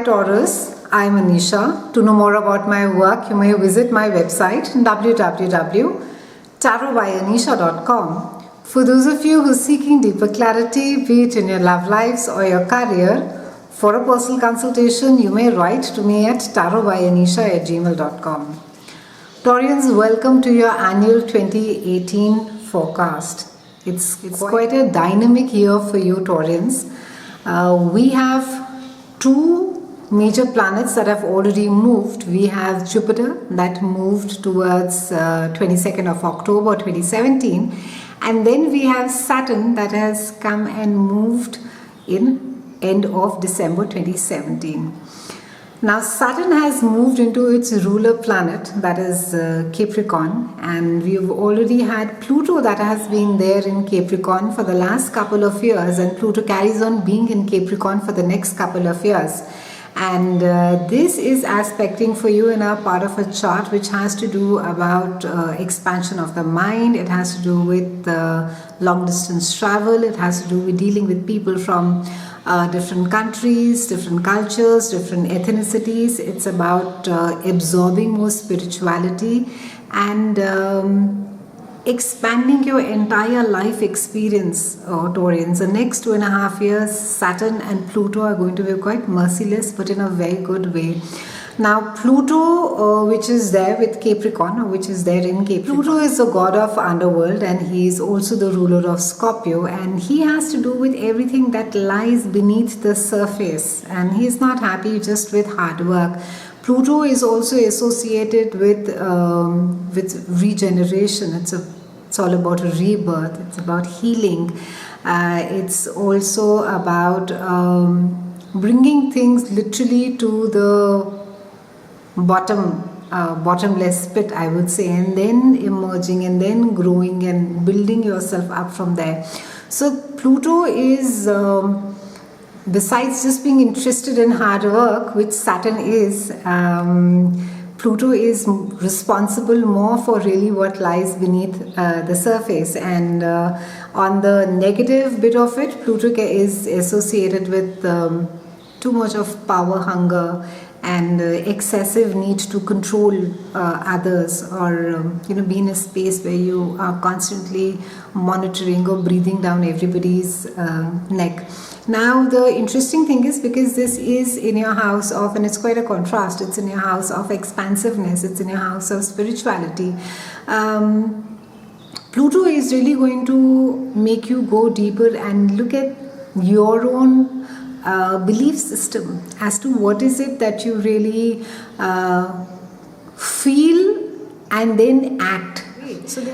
Taurus, I'm Anisha. To know more about my work, you may visit my website www.tarotbyanisha.com. For those of you who are seeking deeper clarity, be it in your love lives or your career, for a personal consultation, you may write to me at tarotbyanisha@gmail.com. Taurians, welcome to your annual 2018 forecast. It's quite a dynamic year for you, Taurians. We have two major planets that have already moved. We have Jupiter that moved towards 22nd of October 2017, and then we have Saturn that has come and moved in end of December 2017. Now Saturn has moved into its ruler planet, that is Capricorn, and we've already had Pluto that has been there in Capricorn for the last couple of years, and Pluto carries on being in Capricorn for the next couple of years. And this is aspecting for you in a part of a chart which has to do about expansion of the mind. It has to do with long distance travel. It has to do with dealing with people from different countries, different cultures, different ethnicities. It's about absorbing more spirituality and expanding your entire life experience, Taurians. The next 2.5 years, Saturn and Pluto are going to be quite merciless, but in a very good way. Now Pluto, which is there with Capricorn, or which is there in Capricorn. Pluto is the god of underworld, and he is also the ruler of Scorpio, and he has to do with everything that lies beneath the surface, and he is not happy just with hard work. Pluto is also associated with regeneration. It's all about rebirth. It's about healing. It's also about bringing things literally to the bottomless pit, I would say, and then emerging and then growing and building yourself up from there. So Pluto is besides just being interested in hard work, which Saturn is, Pluto is responsible more for really what lies beneath the surface. And on the negative bit of it, Pluto is associated with too much of power hunger and excessive need to control others, or be in a space where you are constantly monitoring or breathing down everybody's neck. Now the interesting thing is, because this is in your house of, and it's quite a contrast, it's in your house of expansiveness, it's in your house of spirituality. Pluto is really going to make you go deeper and look at your own belief system as to what is it that you really feel and then act.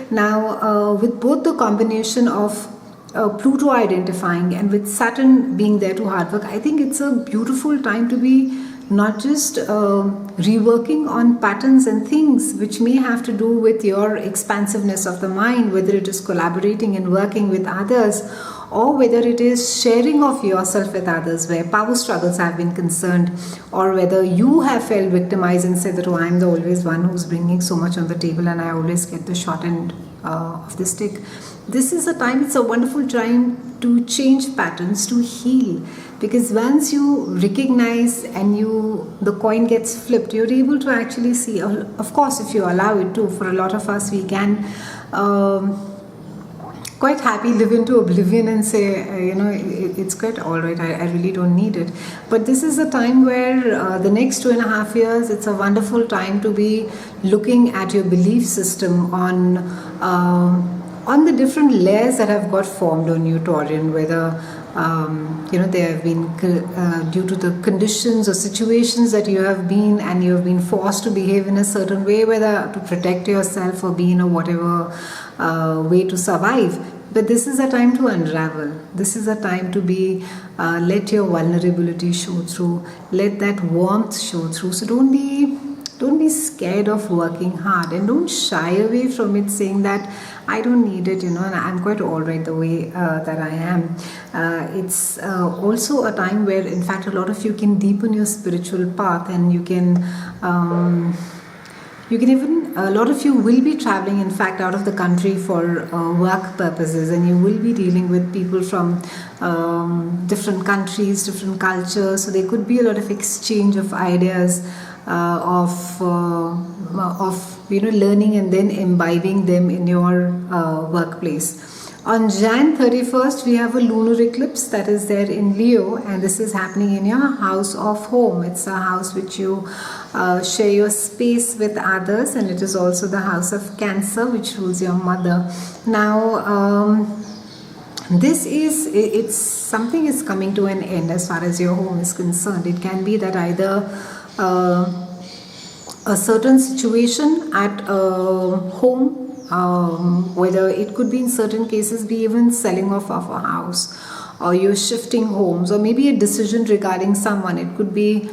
Now with both the combination of Pluto identifying and with Saturn being there to hard work, I think it's a beautiful time to be not just reworking on patterns and things which may have to do with your expansiveness of the mind, whether it is collaborating and working with others, or whether it is sharing of yourself with others where power struggles have been concerned, or whether you have felt victimized and said that, oh, I'm the always one who's bringing so much on the table and I always get the short end of the stick. This is a time, it's a wonderful time to change patterns, to heal, because once you recognize and the coin gets flipped, you're able to actually see, of course, if you allow it to. For a lot of us, we can quite happy live into oblivion and say, it's quite alright, I really don't need it. But this is a time where the next 2.5 years, it's a wonderful time to be looking at your belief system on the different layers that have got formed on you, Taurian, whether they have been due to the conditions or situations that you have been, and you have been forced to behave in a certain way, whether to protect yourself or be in a whatever way to survive. But this is a time to unravel. This is a time to be let your vulnerability show through, let that warmth show through. So don't be scared of working hard, and don't shy away from it saying that I don't need it, and I'm quite alright the way that I am. It's also a time where, in fact, a lot of you can deepen your spiritual path, and you can You can even, a lot of you will be traveling, in fact, out of the country for work purposes, and you will be dealing with people from different countries, different cultures. So there could be a lot of exchange of ideas, of learning and then imbibing them in your workplace. On Jan 31st, we have a lunar eclipse that is there in Leo, and this is happening in your house of home. It's a house which you share your space with others, and it is also the house of Cancer, which rules your mother. Now, it's something is coming to an end as far as your home is concerned. It can be that either a certain situation at home, whether it could be in certain cases be even selling off of a house, or you're shifting homes, or maybe a decision regarding someone. It could be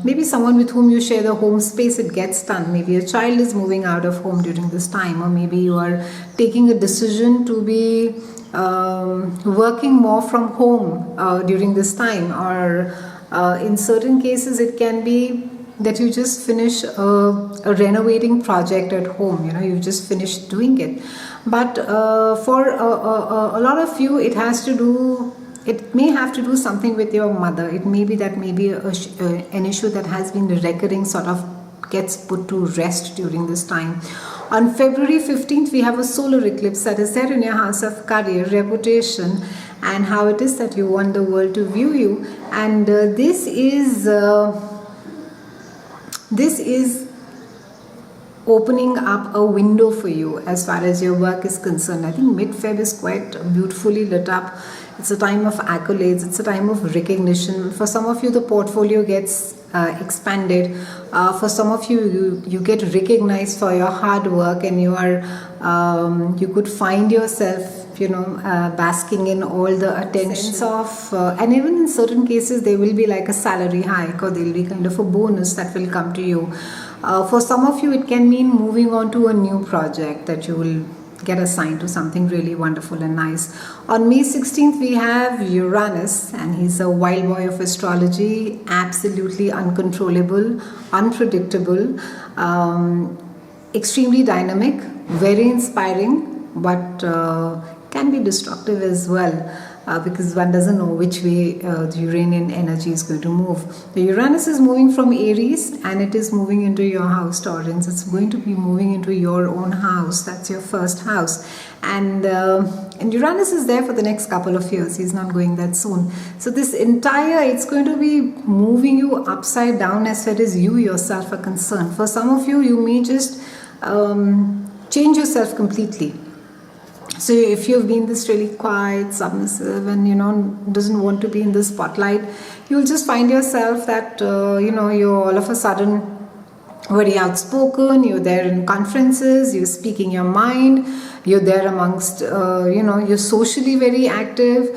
maybe someone with whom you share the home space, it gets done. Maybe a child is moving out of home during this time, or maybe you are taking a decision to be working more from home during this time, or in certain cases it can be that you just finish a renovating project at home. You've just finished doing it. But for a lot of you, it may have to do something with your mother. It may be that maybe an issue that has been recurring sort of gets put to rest during this time. On February 15th, we have a solar eclipse that is there in your house of career, reputation, and how it is that you want the world to view you. And this is opening up a window for you as far as your work is concerned. I think mid-Feb is quite beautifully lit up. It's a time of accolades. It's a time of recognition. For some of you, the portfolio gets expanded. For some of you, you get recognized for your hard work, and you could find yourself basking in all the attention of, and even in certain cases there will be like a salary hike, or there will be kind of a bonus that will come to you. For some of you, it can mean moving on to a new project, that you will get assigned to something really wonderful and nice. On May 16th, we have Uranus, and he's a wild boy of astrology, absolutely uncontrollable, unpredictable, extremely dynamic, very inspiring, but can be destructive as well, because one doesn't know which way the Uranian energy is going to move. The Uranus is moving from Aries, and it is moving into your house, Taurans. It's going to be moving into your own house. That's your first house. And Uranus is there for the next couple of years. He's not going that soon. So it's going to be moving you upside down as far as you yourself are concerned. For some of you, you may just change yourself completely. So if you've been this really quiet, submissive, and doesn't want to be in the spotlight, you'll just find yourself that you're all of a sudden very outspoken. You're there in conferences, you're speaking your mind, you're there amongst you're socially very active,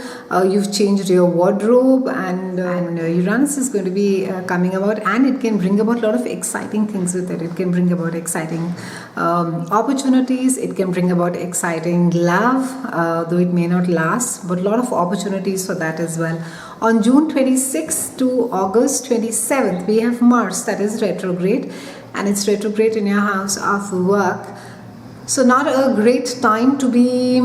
you've changed your wardrobe, and Uranus is going to be coming about, and it can bring about a lot of exciting things with it. It can bring about exciting opportunities, it can bring about exciting love, though it may not last, but a lot of opportunities for that as well. On June 26th to August 27th, we have Mars that is retrograde, and it's retrograde in your house of work. So not a great time to be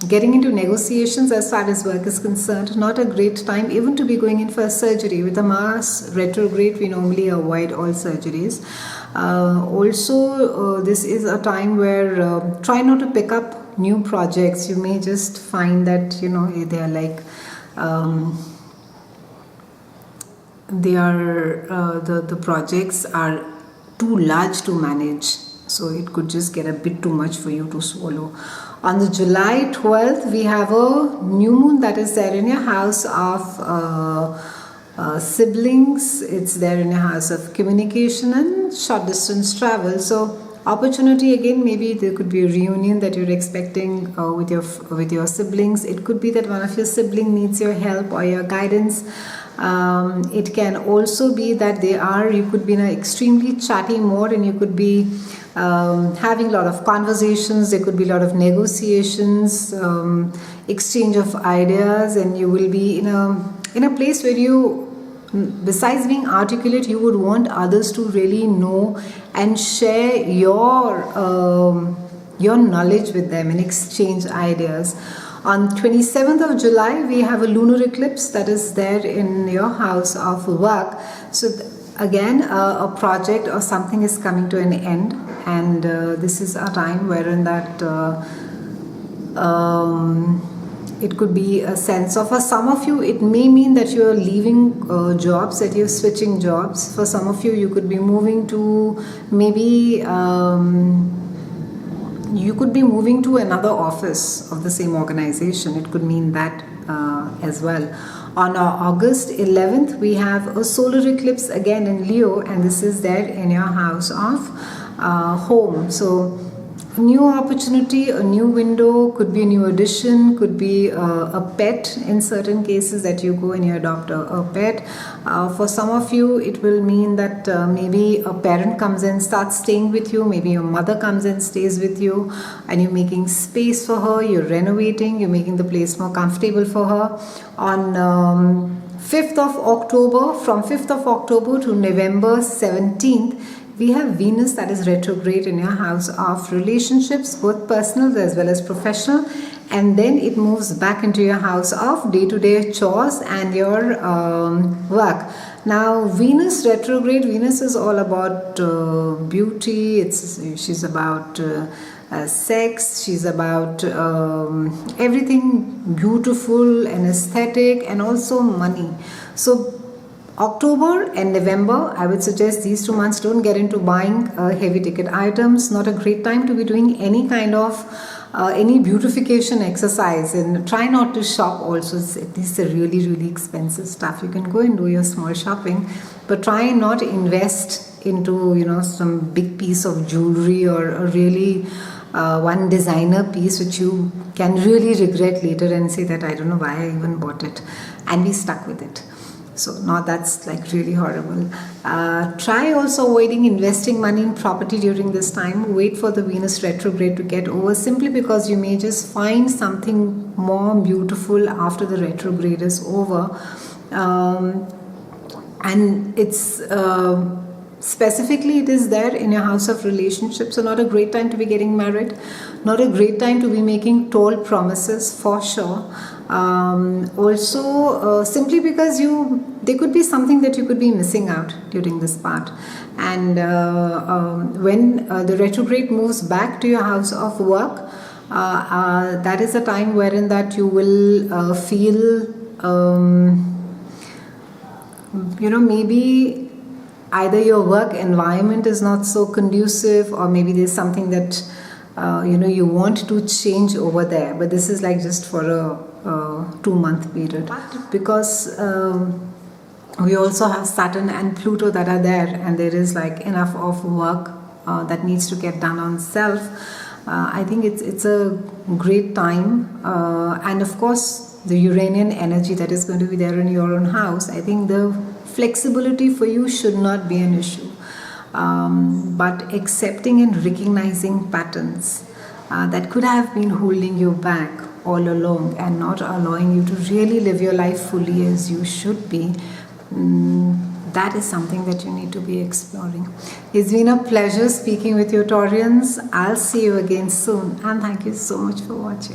getting into negotiations as far as work is concerned. Not a great time even to be going in for a surgery. With the Mars retrograde, we normally avoid all surgeries. Also, this is a time where try not to pick up new projects. You may just find that they are like the projects are too large to manage, so it could just get a bit too much for you to swallow. On the July 12th, we have a new moon that is there in your house of siblings. It's there in your house of communication and short distance travel. So opportunity again, maybe there could be a reunion that you're expecting with your siblings. It could be that one of your siblings needs your help or your guidance. It can also be that you could be in an extremely chatty mode, and you could be having a lot of conversations. There could be a lot of negotiations, exchange of ideas, and you will be in a place where you besides being articulate, you would want others to really know and share your knowledge with them and exchange ideas. On 27th of July, we have a lunar eclipse that is there in your house of work. So again, a project or something is coming to an end, and this is a time wherein that it could be a sense of, for some of you, it may mean that you're leaving jobs, that you're switching jobs. For some of you, you could be moving to maybe you could be moving to another office of the same organization. It could mean that as well. On August 11th, we have a solar eclipse again in Leo, and this is there in your house of home. So a new opportunity, a new window, could be a new addition, could be a pet in certain cases, that you go and you adopt a pet. For some of you, it will mean that maybe a parent comes and starts staying with you, maybe your mother comes and stays with you, and you're making space for her, you're renovating, you're making the place more comfortable for her. On 5th of October, from 5th of October to November 17th, we have Venus that is retrograde in your house of relationships, both personal as well as professional, and then it moves back into your house of day-to-day chores and your work. Now, Venus retrograde, Venus is all about beauty. She's about sex. She's about everything beautiful and aesthetic, and also money. So October and November, I would suggest these 2 months, don't get into buying heavy ticket items. Not a great time to be doing any kind of any beautification exercise, and try not to shop also. These are really expensive stuff. You can go and do your small shopping, but try not to invest into, you know, some big piece of jewelry or a really one designer piece which you can really regret later and say that I don't know why I even bought it, and be stuck with it. So now that's like really horrible. Try also avoiding investing money in property during this time. Wait for the Venus retrograde to get over, simply because you may just find something more beautiful after the retrograde is over. And it's specifically, it is there in your house of relationships. So not a great time to be getting married, not a great time to be making tall promises, for sure. Also, simply because there could be something that you could be missing out during this part. And when the retrograde moves back to your house of work, that is a time wherein that you will feel maybe either your work environment is not so conducive, or maybe there's something that you want to change over there. But this is like just for a 2-month period, because we also have Saturn and Pluto that are there, and there is like enough of work that needs to get done on self. I think it's a great time, and of course the Uranian energy that is going to be there in your own house. I think the flexibility for you should not be an issue, but accepting and recognizing patterns that could have been holding you back all along and not allowing you to really live your life fully as you should be, that is something that you need to be exploring. It's been a pleasure speaking with you, Taurians. I'll see you again soon, and thank you so much for watching.